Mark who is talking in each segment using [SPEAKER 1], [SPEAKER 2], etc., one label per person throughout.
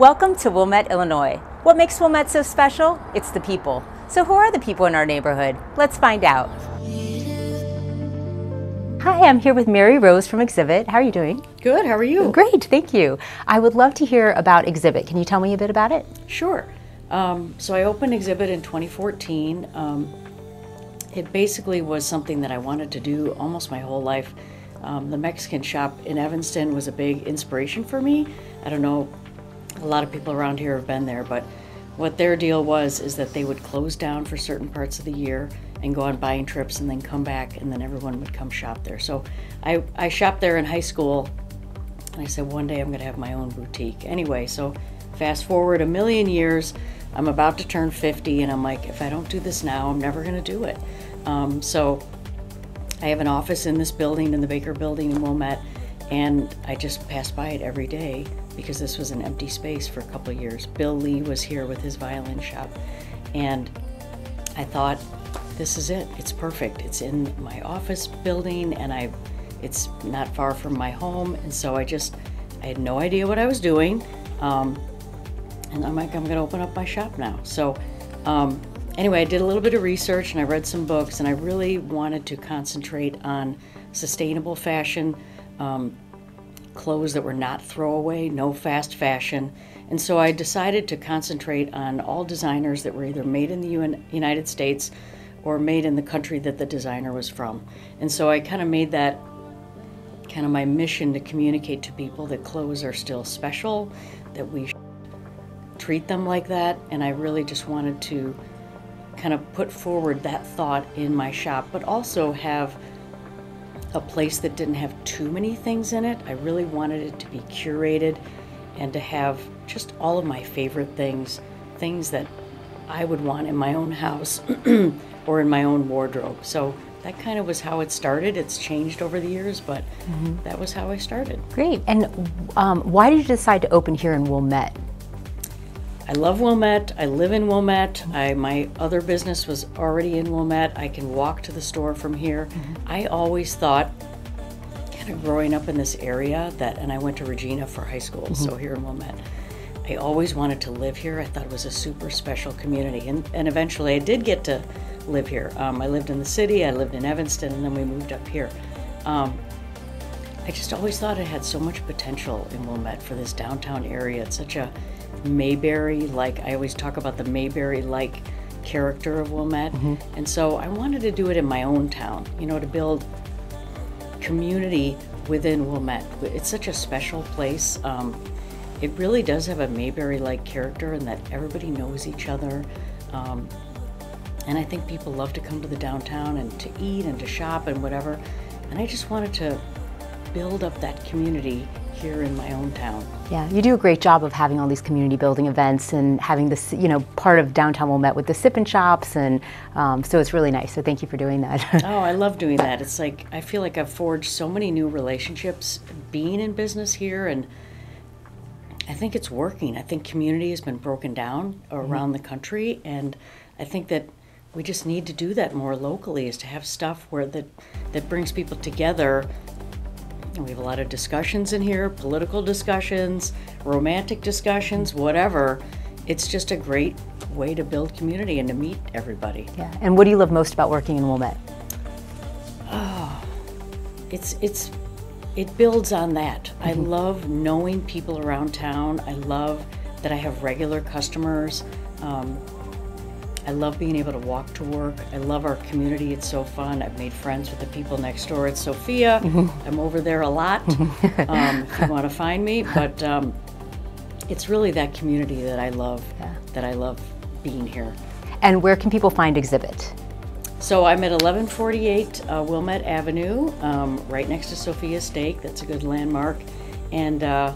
[SPEAKER 1] Welcome to Wilmette, Illinois. What makes Wilmette so special? It's the people. So who are the people in our neighborhood? Let's find out. Hi, I'm here with Mary Rose from Exhibit. How are you doing?
[SPEAKER 2] Good, how are you?
[SPEAKER 1] Great, thank you. I would love to hear about Exhibit. Can you tell me a bit about it?
[SPEAKER 2] Sure. So I opened Exhibit in 2014. It basically was something that I wanted to do almost my whole life. The Mexican shop in Evanston was a big inspiration for me. I don't know, a lot of people around here have been there, but what their deal was is that they would close down for certain parts of the year and go on buying trips and then come back, and then everyone would come shop there. So I shopped there in high school, and I said one day I'm gonna have my own boutique. Anyway, so fast forward a million years, I'm about to turn 50, and I'm like, if I don't do this now, I'm never gonna do it. So I have an office in this building, in the Baker building in Wilmette, and I just pass by it every day because this was an empty space for a couple of years. Bill Lee was here with his violin shop, and I thought, this is it. It's perfect. It's in my office building, and it's not far from my home, and so I had no idea what I was doing, and I'm like, I'm gonna open up my shop now. So anyway, I did a little bit of research, and I read some books, and I really wanted to concentrate on sustainable fashion, clothes that were not throwaway, no fast fashion. And so I decided to concentrate on all designers that were either made in the United States or made in the country that the designer was from. And so I kind of made that kind of my mission to communicate to people that clothes are still special, that we should treat them like that. And I really just wanted to kind of put forward that thought in my shop, but also have a place that didn't have too many things in it. I really wanted it to be curated and to have just all of my favorite things that I would want in my own house or in my own wardrobe. So that kind of was how it started. It's changed over the years, but that was how I started.
[SPEAKER 1] Great. And why did you decide to open here in Wilmette?
[SPEAKER 2] I love Wilmette. I live in Wilmette. My other business was already in Wilmette. I can walk to the store from here. I always thought, kind of growing up in this area, and I went to Regina for high school, so here in Wilmette, I always wanted to live here. I thought it was a super special community, and eventually I did get to live here. I lived in the city, I lived in Evanston, and then we moved up here. I just always thought it had so much potential in Wilmette for this downtown area. It's such a Mayberry-like, I always talk about the Mayberry-like character of Wilmette, and so I wanted to do it in my own town, you know, to build community within Wilmette. It's such a special place. It really does have a Mayberry-like character in that everybody knows each other, and I think people love to come to the downtown and to eat and to shop and whatever, and I just wanted to build up that community here in my own town.
[SPEAKER 1] Yeah, you do a great job of having all these community building events and having this, you know, part of downtown Wilmette with the sip-in shops, and so it's really nice. So thank you for doing that.
[SPEAKER 2] Oh, I love doing that. It's like, I feel like I've forged so many new relationships being in business here, and I think it's working. I think community has been broken down around the country, and I think that we just need to do that more locally, is to have stuff where that brings people together. We have a lot of discussions in here, political discussions, romantic discussions, whatever. It's just a great way to build community and to meet everybody.
[SPEAKER 1] Yeah. And what do you love most about working in Wilmette?
[SPEAKER 2] Oh, it builds on that. I love knowing people around town. I love that I have regular customers. I love being able to walk to work. I love our community. It's so fun. I've made friends with the people next door at Sophia. I'm over there a lot if you want to find me. But it's really that community that I love, that I love being here.
[SPEAKER 1] And where can people find Exhibit?
[SPEAKER 2] So I'm at 1148 Wilmette Avenue, right next to Sophia Steak. That's a good landmark. And the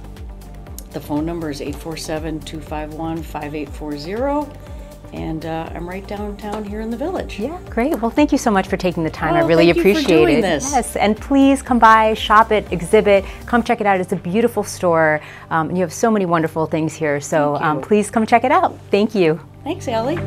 [SPEAKER 2] phone number is 847-251-5840. And I'm right downtown here in the village.
[SPEAKER 1] Yeah, great. Well, thank you so much for taking the time. I really appreciate
[SPEAKER 2] it. Thank you for doing
[SPEAKER 1] it.
[SPEAKER 2] this.
[SPEAKER 1] Yes, and please come by, shop at Exhibit. Come check it out. It's a beautiful store. And you have so many wonderful things here. So please come check it out. Thank you.
[SPEAKER 2] Thanks, Allie.